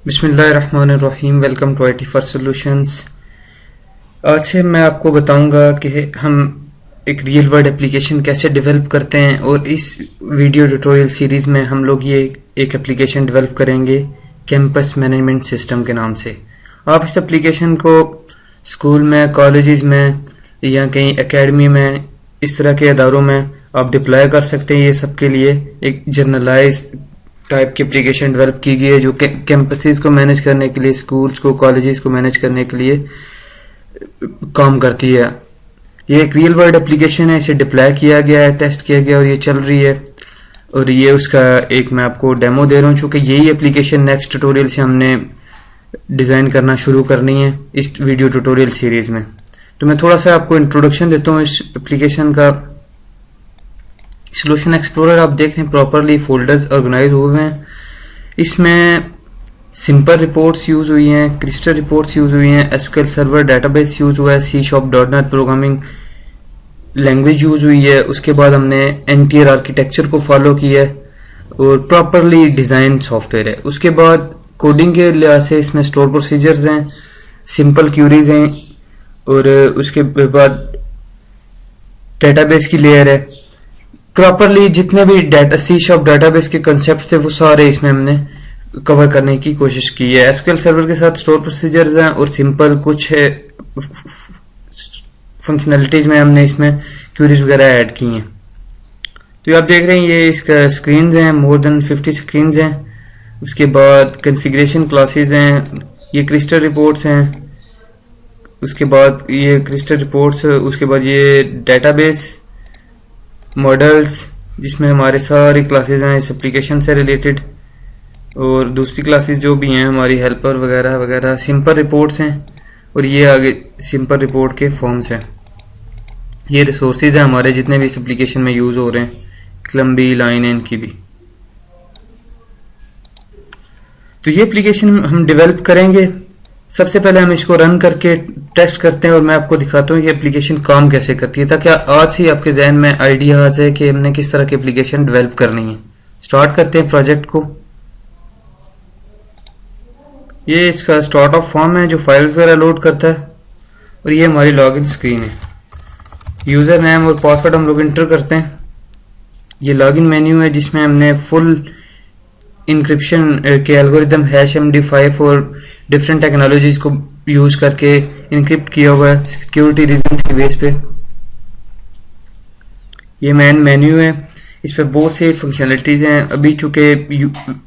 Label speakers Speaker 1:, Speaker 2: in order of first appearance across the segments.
Speaker 1: बिस्मिल्लाहिर्रहमानिर्रहीम। Welcome to IT for solutions. आज से मैं आपको बताऊंगा कि हम एक रियल वर्ल्ड एप्लीकेशन कैसे डेवलप करते हैं, और इस वीडियो ट्यूटोरियल सीरीज में हम लोग ये एक एप्लीकेशन डेवलप करेंगे कैंपस मैनेजमेंट सिस्टम के नाम से। आप इस एप्लीकेशन को स्कूल में, कॉलेजेस में या कहीं एकेडमी में, इस तरह के इदारों में आप डिप्लॉय कर सकते हैं। ये सबके लिए एक जर्नलाइज टाइप की एप्लीकेशन डेवलप की गई है जो कैंपसेस को मैनेज करने के लिए, स्कूल्स को, कॉलेजेस को मैनेज करने के लिए काम करती है। ये एक रियल वर्ल्ड एप्लीकेशन है, इसे डिप्लॉय किया गया है, टेस्ट किया गया और ये चल रही है। और ये उसका एक मैं आपको डेमो दे रहा हूँ, चूंकि यही एप्लीकेशन नेक्स्ट ट्यूटोरियल से हमने डिजाइन करना शुरू करनी है इस वीडियो ट्यूटोरियल सीरीज में। तो मैं थोड़ा सा आपको इंट्रोडक्शन देता हूँ इस एप्लीकेशन का। सॉल्यूशन एक्सप्लोरर आप देख रहे हैं, प्रॉपरली फोल्डर्स ऑर्गेनाइज हुए हैं। इसमें सिंपल रिपोर्ट्स यूज हुई हैं, क्रिस्टल रिपोर्ट्स यूज हुई हैं, एसक्यूएल सर्वर डेटाबेस यूज हुआ है, C#.NET प्रोग्रामिंग लैंग्वेज यूज हुई है। उसके बाद हमने एनटीआर आर्किटेक्चर को फॉलो किया है और प्रॉपरली डिजाइन सॉफ्टवेयर है। उसके बाद कोडिंग के लिहाज से इसमें स्टोर प्रोसीजर्स हैं, सिंपल क्यूरीज हैं, और उसके बाद डेटाबेस की लेयर है। प्रॉपरली जितने भी डाटा C# डेटाबेस के कंसेप्ट थे वो सारे इसमें हमने कवर करने की कोशिश की है। एसक्यूएल सर्वर के साथ स्टोर प्रोसीजर्स हैं और सिंपल कुछ फंक्शनैलिटीज में हमने इसमें क्यूरीज वगैरह ऐड की हैं। तो आप देख रहे हैं ये इसका स्क्रीन्स हैं, मोर देन 50 स्क्रीन्स हैं। उसके बाद कॉन्फ़िगरेशन क्लासेस हैं, ये क्रिस्टल रिपोर्ट्स हैं। उसके बाद ये क्रिस्टल रिपोर्ट्स, उसके बाद ये डेटाबेस मॉडल्स जिसमें हमारे सारी क्लासेस हैं इस एप्लीकेशन से रिलेटेड, और दूसरी क्लासेस जो भी हैं हमारी हेल्पर वगैरह वगैरह। सिंपल रिपोर्ट्स हैं और ये आगे सिंपल रिपोर्ट के फॉर्म्स हैं। ये रिसोर्सेज हैं हमारे जितने भी इस एप्लीकेशन में यूज हो रहे हैं, लंबी लाइन है इनकी भी। तो ये एप्लीकेशन हम डेवलप करेंगे। सबसे पहले हम इसको रन करके टेस्ट करते हैं और मैं आपको दिखाता हूँ कि एप्लीकेशन काम कैसे करती है, ताकि आज से आपके जहन में आइडिया आ जाए कि हमने किस तरह की एप्लीकेशन डेवलप करनी है। स्टार्ट करते हैं प्रोजेक्ट को। ये इसका स्टार्ट अप फॉर्म है जो फाइल्स वगैरह लोड करता है, और ये हमारी लॉगिन स्क्रीन है। यूजर नेम और पासवर्ड हम लोग इंटर करते हैं। ये लॉगिन मेन्यू है जिसमें हमने फुल इंक्रिप्शन के एल्गोरिदम #MD5 और डिफरेंट टेक्नोलॉजीज को यूज करके इंक्रिप्ट किया हुआ है सिक्योरिटी रीजंस की बेस पे। ये मेन मेन्यू है, इस पे बहुत से फंक्शनलिटीज हैं। अभी चूंकि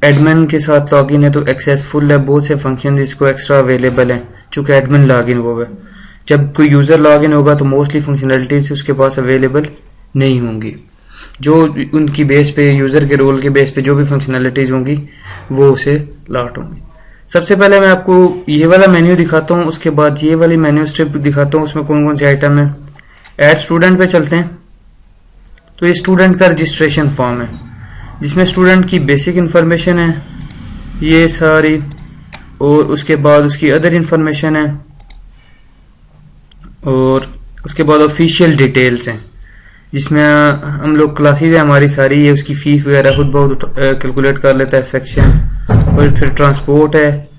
Speaker 1: एडमिन के साथ लॉगिन है तो एक्सेस फुल है, बहुत से फंक्शन इसको एक्स्ट्रा अवेलेबल हैं चूंकि एडमिन लॉगिन हुआ है। जब कोई यूजर लॉगिन होगा तो मोस्टली फंक्शनलिटीज उसके पास अवेलेबल नहीं होंगी। जो उनकी बेस पे, यूजर के रोल के बेस पे जो भी फंक्शनलिटीज होंगी वो उसे लॉट होंगी। सबसे पहले मैं आपको ये वाला मेन्यू दिखाता हूँ, उसके बाद ये वाली मेन्यू स्ट्रिप दिखाता हूँ, उसमें कौन कौन से आइटम है। ऐड स्टूडेंट पे चलते हैं। तो ये स्टूडेंट का रजिस्ट्रेशन फॉर्म है जिसमें स्टूडेंट की बेसिक इंफॉर्मेशन है ये सारी, और उसके बाद उसकी अदर इंफॉर्मेशन है, और उसके बाद ऑफिशियल डिटेल्स हैं जिसमें हम लोग क्लासेस है हमारी सारी, ये उसकी फीस वगैरह खुद बहुत कैलकुलेट कर लेता है सेक्शन। और फिर ट्रांसपोर्ट है,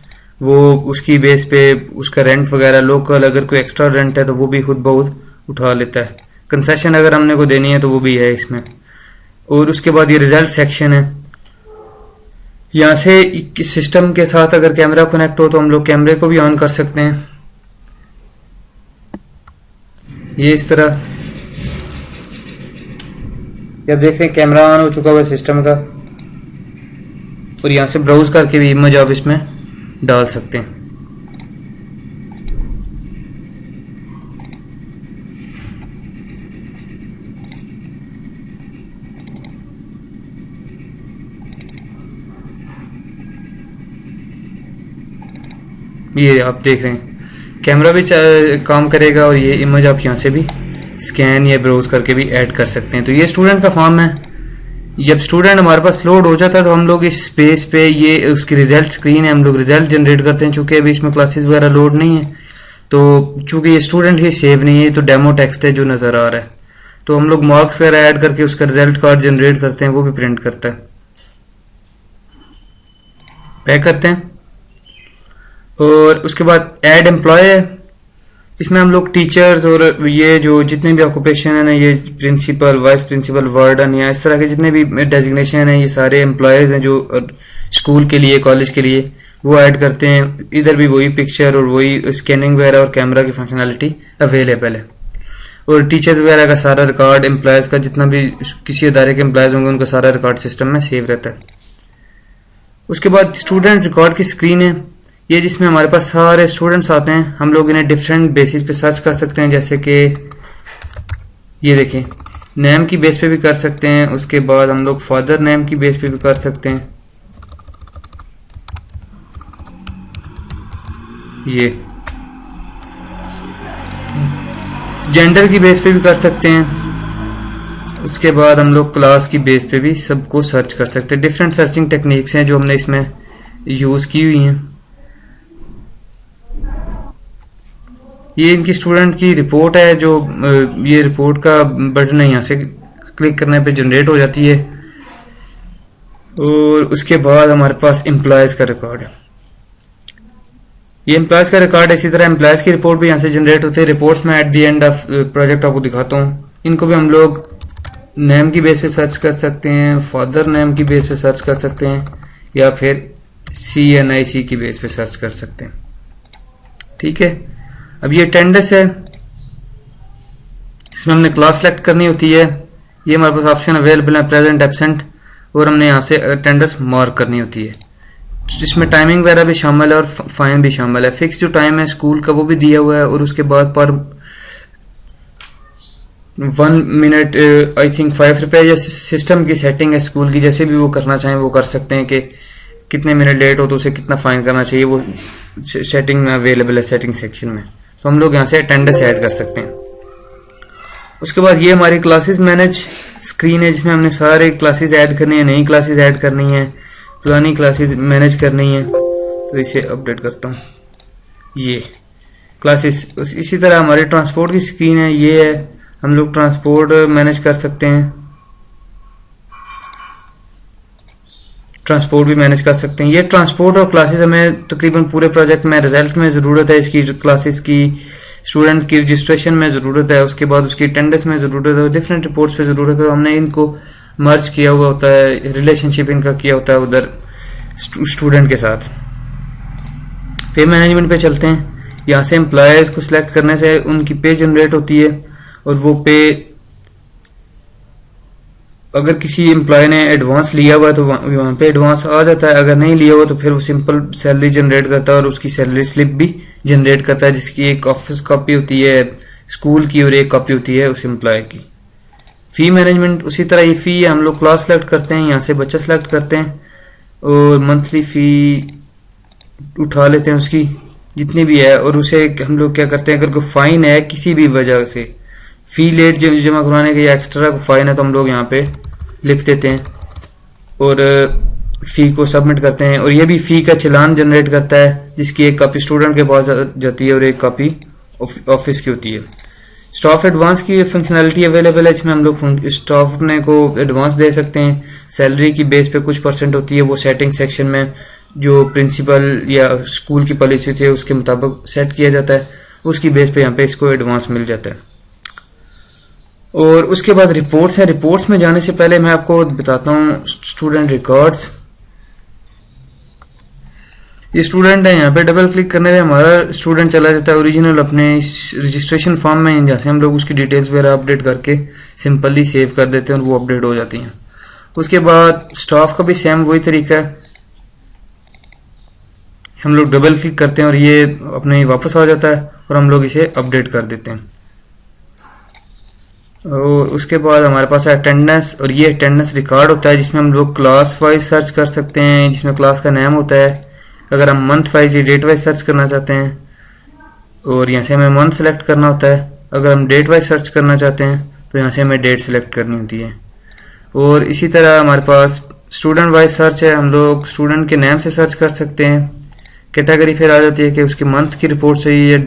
Speaker 1: वो उसकी बेस पे उसका रेंट वगैरह लोकल, अगर कोई एक्स्ट्रा रेंट है तो वो भी खुद बहुत उठा लेता है। कंसेशन अगर हमने को देनी है तो वो भी है इसमें। और उसके बाद ये रिजल्ट सेक्शन है। यहाँ से सिस्टम के साथ अगर कैमरा कनेक्ट हो तो हम लोग कैमरे को भी ऑन कर सकते हैं। ये इस तरह जब देख रहे हैं कैमरा ऑन हो चुका हुआ है सिस्टम का, और यहाँ से ब्राउज करके भी इमेज आप इसमें डाल सकते हैं। ये आप देख रहे हैं कैमरा भी काम करेगा, और ये इमेज आप यहाँ से भी स्कैन या ब्राउज करके भी ऐड कर सकते हैं। तो ये स्टूडेंट का फॉर्म है। जब स्टूडेंट हमारे पास लोड हो जाता है तो हम लोग इस स्पेस पे, ये उसकी रिजल्ट स्क्रीन है, हम लोग रिजल्ट जनरेट करते हैं। चूंकि अभी इसमें क्लासेस वगैरह लोड नहीं है, तो चूंकि ये स्टूडेंट ही सेव नहीं है तो डेमो टेक्स्ट है जो नजर आ रहा है, तो हम लोग मार्क्स वगैरह ऐड करके उसका रिजल्ट कार्ड जनरेट करते हैं, वो भी प्रिंट करता है। बैक करते हैं। और उसके बाद ऐड एम्प्लॉय है, इसमें हम लोग टीचर्स और ये जो जितने भी ऑक्यूपेशन है ना, ये प्रिंसिपल, वाइस प्रिंसिपल, वार्डन या इस तरह के जितने भी डेजिग्नेशन है, ये सारे एम्प्लॉयज हैं जो स्कूल के लिए, कॉलेज के लिए, वो ऐड करते हैं। इधर भी वही पिक्चर और वही स्कैनिंग वगैरह और कैमरा की फंक्शनैलिटी अवेलेबल है। और टीचर्स वगैरह का सारा रिकॉर्ड, एम्प्लॉयज का जितना भी किसी इदारे के एम्प्लॉयज होंगे उनका सारा रिकॉर्ड सिस्टम में सेव रहता है। उसके बाद स्टूडेंट रिकॉर्ड की स्क्रीन है, ये जिसमें हमारे पास सारे स्टूडेंट्स आते हैं। हम लोग इन्हें डिफरेंट बेसिस पे सर्च कर सकते हैं, जैसे कि ये देखें, नेम की बेस पे भी कर सकते हैं। उसके बाद हम लोग फादर नेम की बेस पे भी कर सकते हैं, ये जेंडर की बेस पे भी कर सकते हैं। उसके बाद हम लोग क्लास की बेस पे भी सबको सर्च कर सकते हैं। डिफरेंट सर्चिंग टेक्निक्स हैं जो हमने इसमें यूज की हुई हैं। ये इनकी स्टूडेंट की रिपोर्ट है, जो ये रिपोर्ट का बटन है, यहाँ से क्लिक करने पे जनरेट हो जाती है। और उसके बाद हमारे पास एम्प्लॉयज का रिकॉर्ड है, ये एम्प्लॉयज का रिकॉर्ड है। इसी तरह एम्प्लॉयज की रिपोर्ट भी यहाँ से जनरेट होती है। रिपोर्ट्स में at the end of project आपको दिखाता हूँ। इनको भी हम लोग नेम की बेस पे सर्च कर सकते हैं, फादर नेम की बेस पे सर्च कर सकते हैं, या फिर CNIC की बेस पे सर्च कर सकते हैं। ठीक है, अब ये अटेंडेंस है, इसमें हमने क्लास सेलेक्ट करनी होती है। ये हमारे पास ऑप्शन अवेलेबल है, प्रेजेंट, एब्सेंट, और हमने यहाँ से अटेंडेंस मार्क करनी होती है। इसमें टाइमिंग वगैरह भी शामिल है और फाइन भी शामिल है। फिक्स जो टाइम है स्कूल का वो भी दिया हुआ है, और उसके बाद पर 1 मिनट आई थिंक 5 रुपए, या सिस्टम की सेटिंग है स्कूल की, जैसे भी वो करना चाहें वो कर सकते हैं कि कितने मिनट लेट हो तो उसे कितना फाइन करना चाहिए, वो सेटिंग में अवेलेबल है, सेटिंग सेक्शन में। तो हम लोग यहाँ से अटेंडेंस ऐड कर सकते हैं। उसके बाद ये हमारी क्लासेस मैनेज स्क्रीन है, जिसमें हमने सारे क्लासेस ऐड करनी है, नई क्लासेस ऐड करनी है, पुरानी क्लासेस मैनेज करनी है। तो इसे अपडेट करता हूँ, ये क्लासेस। इसी तरह हमारे ट्रांसपोर्ट की स्क्रीन है, ये है, हम लोग ट्रांसपोर्ट मैनेज कर सकते हैं, ट्रांसपोर्ट भी मैनेज कर सकते हैं। ये ट्रांसपोर्ट और क्लासेस हमें तकरीबन पूरे प्रोजेक्ट में, रिजल्ट में ज़रूरत है इसकी, क्लासेस की, स्टूडेंट की रजिस्ट्रेशन में ज़रूरत है, उसके बाद उसकी अटेंडेंस में ज़रूरत है, डिफरेंट रिपोर्ट्स पे ज़रूरत है। हमने इनको मर्ज किया हुआ होता है, रिलेशनशिप इनका किया होता है उधर स्टूडेंट के साथ। पे मैनेजमेंट पे चलते हैं। यहाँ से एम्प्लॉयज को सिलेक्ट करने से उनकी पे जनरेट होती है, और वो पे अगर किसी एम्प्लॉय ने एडवांस लिया हुआ है तो वहां पे एडवांस आ जाता है, अगर नहीं लिया हुआ तो फिर वो सिंपल सैलरी जनरेट करता है और उसकी सैलरी स्लिप भी जनरेट करता है, जिसकी एक ऑफिस कॉपी होती है स्कूल की और एक कॉपी होती है उस एम्प्लॉय की। फी मैनेजमेंट उसी तरह, ये फी हम लोग क्लास सेलेक्ट करते हैं, यहाँ से बच्चा सेलेक्ट करते हैं और मंथली फी उठा लेते हैं उसकी जितनी भी है, और उसे हम लोग क्या करते हैं, अगर कोई फाइन है किसी भी वजह से, फी लेट जमा करवाने के या एक्स्ट्रा फाइन है, तो हम लोग यहाँ पे लिख देते हैं और फी को सबमिट करते हैं। और ये भी फी का चालान जनरेट करता है, जिसकी एक कॉपी स्टूडेंट के पास जाती है और एक कॉपी ऑफिस की होती है। स्टाफ एडवांस की फंक्शनैलिटी अवेलेबल है, इसमें हम लोग स्टाफ अपने को एडवांस दे सकते हैं। सैलरी की बेस पे कुछ परसेंट होती है, वो सेटिंग सेक्शन में जो प्रिंसिपल या स्कूल की पॉलिसी थी उसके मुताबिक सेट किया जाता है, उसकी बेस पे यहाँ पे इसको एडवांस मिल जाता है। और उसके बाद रिपोर्ट्स है। रिपोर्ट्स में जाने से पहले मैं आपको बताता हूँ स्टूडेंट रिकॉर्ड्स। ये स्टूडेंट है, यहाँ पे डबल क्लिक करने से हमारा स्टूडेंट चला जाता है ओरिजिनल अपने इस रजिस्ट्रेशन फॉर्म में, जैसे हम लोग उसकी डिटेल्स वगैरह अपडेट करके सिंपली सेव कर देते हैं और वो अपडेट हो जाती हैं। उसके बाद स्टाफ का भी सेम वही तरीका है, हम लोग डबल क्लिक करते हैं और ये अपने वापस आ जाता है और हम लोग इसे अपडेट कर देते हैं। और उसके बाद हमारे पास है अटेंडेंस, और ये अटेंडेंस रिकॉर्ड होता है जिसमें हम लोग क्लास वाइज सर्च कर सकते हैं, जिसमें क्लास का नाम होता है। अगर हम मंथ वाइज या डेट वाइज सर्च करना चाहते हैं और यहाँ से हमें मंथ सेलेक्ट करना होता है। अगर हम डेट वाइज सर्च करना चाहते हैं तो यहाँ से हमें डेट सेलेक्ट करनी होती है। और इसी तरह हमारे पास स्टूडेंट वाइज सर्च है, हम लोग स्टूडेंट के नाम से सर्च कर सकते हैं। कैटेगरी फिर आ जाती है कि उसकी मंथ की रिपोर्ट चाहिए या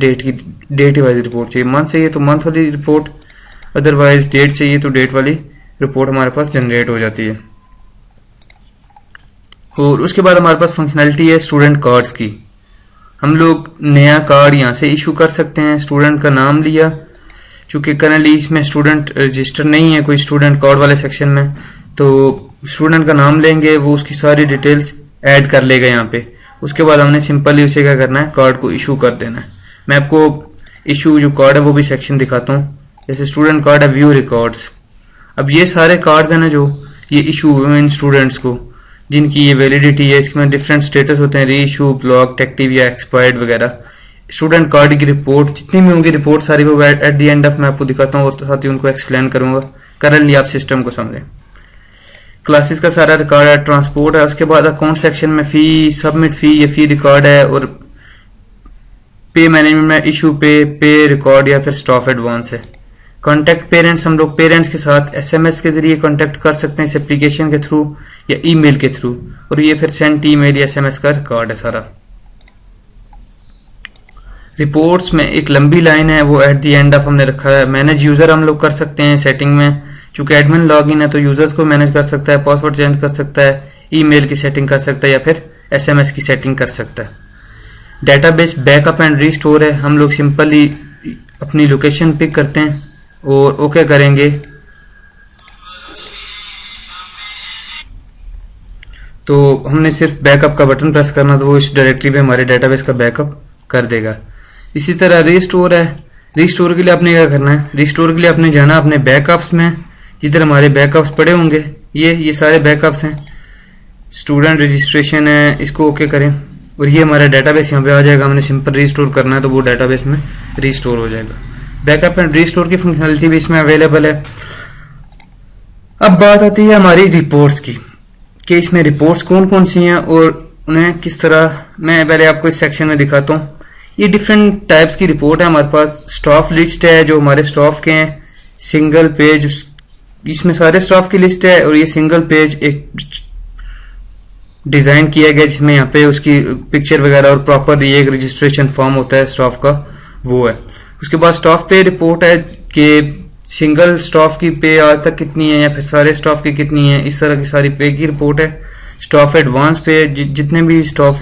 Speaker 1: डेट वाइज रिपोर्ट चाहिए। मंथ चाहिए तो मंथ वाली रिपोर्ट, अदरवाइज डेट चाहिए तो डेट वाली रिपोर्ट हमारे पास जनरेट हो जाती है। और उसके बाद हमारे पास फंक्शनैलिटी है स्टूडेंट कार्ड्स की। हम लोग नया कार्ड यहाँ से इशू कर सकते हैं। स्टूडेंट का नाम लिया, चूंकि करंटली इसमें स्टूडेंट रजिस्टर नहीं है कोई स्टूडेंट कार्ड वाले सेक्शन में, तो स्टूडेंट का नाम लेंगे, वो उसकी सारी डिटेल्स ऐड कर लेगा यहाँ पे। उसके बाद हमने सिंपली उसे क्या करना है, कार्ड को इशू कर देना है। मैं आपको इशू जो कार्ड है वो भी सेक्शन दिखाता हूँ। जैसे स्टूडेंट कार्ड है, व्यू रिकॉर्ड्स। अब ये सारे कार्ड्स है ना जो ये इशू हुए हैं इन स्टूडेंट्स को, जिनकी ये वैलिडिटी है, इसमें डिफरेंट स्टेटस होते हैं, री इशू, ब्लॉक, एक्टिव या एक्सपायर्ड वगैरह। स्टूडेंट कार्ड की रिपोर्ट जितनी भी होंगी रिपोर्ट सारी वो एट द एंड ऑफ मैं आपको दिखाता हूँ और साथ ही उनको एक्सप्लेन करूंगा। करंटली आप सिस्टम को समझें। क्लासेस का सारा रिकॉर्ड है, ट्रांसपोर्ट है, उसके बाद अकाउंट सेक्शन में फी, सबमिट फी, ये फी रिकॉर्ड है, और पे मैनेजमेंट में इशू पे रिकॉर्ड या फिर स्टाफ एडवांस है। कॉन्टेक्ट पेरेंट्स, हम लोग पेरेंट्स के साथ एसएमएस के जरिए कॉन्टेक्ट कर सकते हैं इस एप्लीकेशन के थ्रू या ईमेल के थ्रू, और ये फिर सेंट ईमेल या एसएमएस का रिकॉर्ड है सारा। रिपोर्ट्स में एक लंबी लाइन है, वो एट द एंड ऑफ हमने रखा है। मैनेज यूजर हम लोग कर सकते हैं सेटिंग में, चूंकि एडमिन लॉगिन है तो यूजर्स को मैनेज कर सकता है, पासवर्ड चेंज कर सकता है, ईमेल की सेटिंग कर सकता है या फिर एसएमएस की सेटिंग कर सकता है। डेटाबेस बैकअप एंड रीस्टोर है, हम लोग सिंपली अपनी लोकेशन पिक करते हैं और ओके करेंगे तो हमने सिर्फ बैकअप का बटन प्रेस करना तो वो इस डायरेक्टरी में हमारे डेटाबेस का बैकअप कर देगा। इसी तरह रीस्टोर है, रीस्टोर के लिए आपने क्या करना है, रीस्टोर के लिए आपने जाना अपने बैकअप्स में, जिधर हमारे बैकअप्स पड़े होंगे, ये सारे बैकअप्स हैं। स्टूडेंट रजिस्ट्रेशन है, इसको ओके करें और ये हमारा डेटाबेस यहाँ पे आ जाएगा। हमने सिंपल रीस्टोर करना है तो वो डेटाबेस में रीस्टोर हो जाएगा। बैकअप एंड रीस्टोर की फंक्शनलिटी भी इसमें अवेलेबल है। अब बात आती है हमारी रिपोर्ट्स की, कि इसमें रिपोर्ट्स कौन कौन सी हैं और उन्हें किस तरह, मैं पहले आपको इस सेक्शन में दिखाता हूँ। ये डिफरेंट टाइप्स की रिपोर्ट है हमारे पास। स्टाफ लिस्ट है, जो हमारे स्टाफ के हैं, सिंगल पेज, इसमें सारे स्टाफ की लिस्ट है, और ये सिंगल पेज एक डिजाइन किया गया जिसमें यहाँ पे उसकी पिक्चर वगैरह और प्रॉपर ये एक रजिस्ट्रेशन फॉर्म होता है स्टाफ का, वो है। उसके बाद स्टाफ पे रिपोर्ट है कि सिंगल स्टाफ की पे आज तक कितनी है या फिर सारे स्टाफ की कितनी है, इस तरह की सारी पे की रिपोर्ट है। स्टाफ एडवांस पे, जितने भी स्टाफ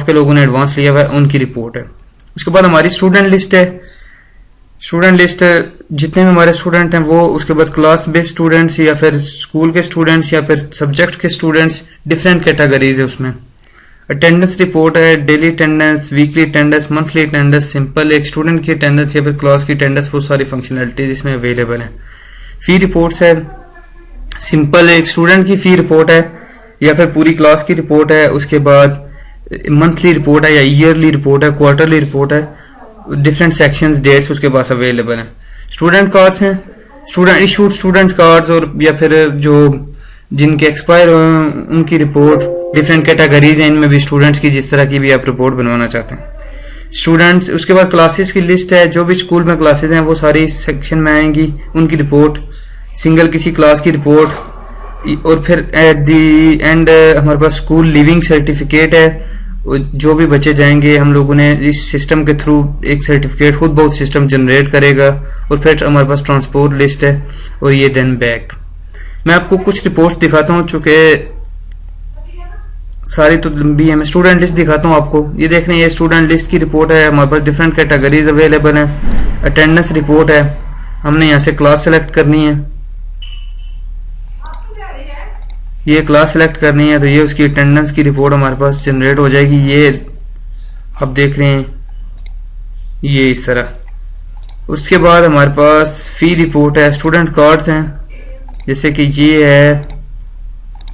Speaker 1: के लोगों ने एडवांस लिया हुआ है उनकी रिपोर्ट है। उसके बाद हमारी स्टूडेंट लिस्ट है। स्टूडेंट लिस्ट जितने भी हमारे स्टूडेंट हैं वो, उसके बाद क्लास बेस्ड स्टूडेंट्स या फिर स्कूल के स्टूडेंट्स या फिर सब्जेक्ट के स्टूडेंट्स, डिफरेंट कैटेगरीज है उसमें। अटेंडेंस रिपोर्ट है, daily attendance, weekly attendance, monthly attendance, simple एक स्टूडेंट की अटेंडेंस या फिर क्लास की अटेंडेंस, वो सारी फंक्शनलिटीज इसमें अवेलेबल है। फी रिपोर्ट्स है, सिंपल एक स्टूडेंट की फी रिपोर्ट है या फिर पूरी क्लास की रिपोर्ट है। उसके बाद मंथली रिपोर्ट है या ईयरली रिपोर्ट है, क्वार्टरली रिपोर्ट है, डिफरेंट सेक्शंस, डेट्स उसके पास अवेलेबल है। स्टूडेंट कार्ड्स हैं, स्टूडेंट इशूड स्टूडेंट कार्ड्स, और या फिर जो जिनके एक्सपायर हुए उनकी रिपोर्ट। डिफरेंट कैटेगरीज हैं इनमें भी स्टूडेंट्स की, जिस तरह की भी आप रिपोर्ट बनवाना चाहते हैं। स्टूडेंट्स, उसके बाद क्लासेस की लिस्ट है, जो भी स्कूल में क्लासेस हैं वो सारी सेक्शन में आएंगी, उनकी रिपोर्ट, सिंगल किसी क्लास की रिपोर्ट, और फिर एट दी एंड हमारे पास स्कूल लिविंग सर्टिफिकेट है। जो भी बच्चे जाएंगे हम लोगों ने इस सिस्टम के थ्रू एक सर्टिफिकेट खुद बहुत सिस्टम जनरेट करेगा। और फिर हमारे पास ट्रांसपोर्ट लिस्ट है और ये देन बैक। मैं आपको कुछ रिपोर्ट्स दिखाता हूँ, चूंकि सारी तो लंबी है, मैं स्टूडेंट लिस्ट दिखाता हूँ आपको। ये देख रहे हैं, ये स्टूडेंट लिस्ट की रिपोर्ट है, हमारे पास डिफरेंट कैटेगरीज अवेलेबल है। अटेंडेंस रिपोर्ट है, हमने यहाँ से क्लास सेलेक्ट करनी है, ये क्लास सेलेक्ट करनी है तो ये उसकी अटेंडेंस की रिपोर्ट हमारे पास जनरेट हो जाएगी। ये आप देख रहे हैं ये इस तरह। उसके बाद हमारे पास फी रिपोर्ट है, स्टूडेंट कार्ड्स हैं, जैसे कि ये है,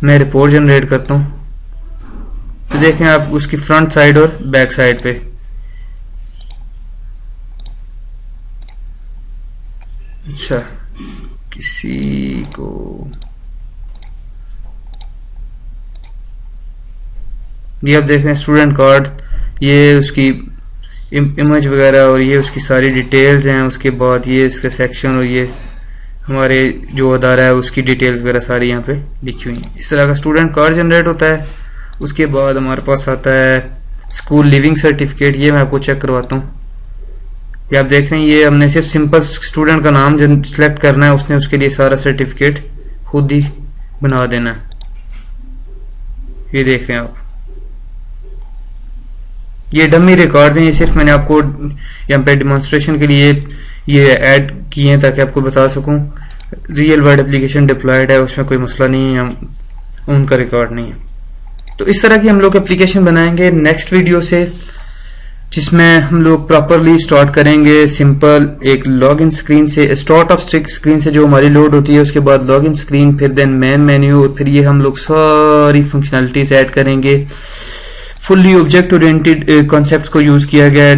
Speaker 1: मैं रिपोर्ट जनरेट करता हूँ तो देखें आप उसकी फ्रंट साइड और बैक साइड पे। अच्छा, किसी को ये आप देख रहे हैं स्टूडेंट कार्ड, ये उसकी इमेज वगैरह और ये उसकी सारी डिटेल्स हैं। उसके बाद ये इसका सेक्शन और ये हमारे जो अदारा है उसकी डिटेल्स वगैरह सारी यहाँ पे लिखी हुई हैं। इस तरह का स्टूडेंट कार्ड जनरेट होता है। उसके बाद हमारे पास आता है स्कूल लिविंग सर्टिफिकेट, ये मैं आपको चेक करवाता हूँ। ये आप देख रहे हैं, ये हमने सिर्फ सिंपल स्टूडेंट का नाम सिलेक्ट करना है, उसने उसके लिए सारा सर्टिफिकेट खुद ही बना देना है। ये देख रहे हैं आप, ये डमी रिकॉर्ड्स हैं, ये सिर्फ मैंने आपको यहाँ पे डिमॉन्स्ट्रेशन के लिए ये ऐड किए हैं ताकि आपको बता सकूं। रियल वर्ल्ड एप्लीकेशन डिप्लॉयड है, उसमें कोई मसला नहीं है, उनका रिकॉर्ड नहीं है। तो इस तरह की हम लोग एप्लीकेशन बनाएंगे नेक्स्ट वीडियो से, जिसमें हम लोग प्रॉपरली स्टार्ट करेंगे सिंपल एक लॉगिन स्क्रीन से, स्टार्ट ऑफ स्क्रीन से जो हमारी लोड होती है, उसके बाद लॉगिन स्क्रीन, फिर देन मेन मेन्यू, और फिर ये हम लोग सारी फंक्शनलिटीज ऐड करेंगे। फुल्ली ऑब्जेक्ट ओरिएंटेड कॉन्सेप्ट्स को यूज किया गया है,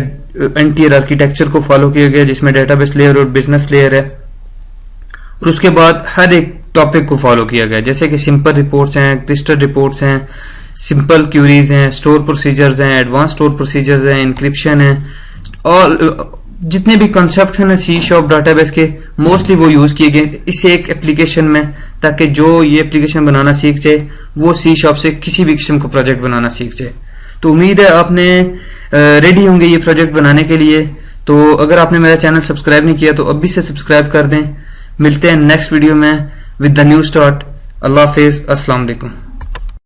Speaker 1: एनटीआर आर्किटेक्चर को फॉलो किया गया जिसमें डेटाबेस लेयर और बिजनेस लेयर है, और उसके बाद हर एक टॉपिक को फॉलो किया गया, जैसे कि सिंपल रिपोर्ट्स हैं, क्लस्टर रिपोर्ट्स हैं, सिंपल क्यूरीज हैं, स्टोर प्रोसीजर्स हैं, एडवांस स्टोर प्रोसीजर्स हैं, इंक्रिप्शन है, और जितने भी कॉन्सेप्ट हैं ना सी शार्प डाटाबेस के, मोस्टली वो यूज किए गए इस एक एप्लीकेशन में, ताकि जो ये एप्लीकेशन बनाना सीख जाए वो सी शार्प से किसी भी किस्म का प्रोजेक्ट बनाना सीख जाए। तो उम्मीद है आपने रेडी होंगे ये प्रोजेक्ट बनाने के लिए। तो अगर आपने मेरा चैनल सब्सक्राइब नहीं किया तो अभी से सब्सक्राइब कर दें। मिलते हैं नेक्स्ट वीडियो में विद द न्यू स्टार्ट। अल्लाह हाफिज, अस्सलाम वालेकुम।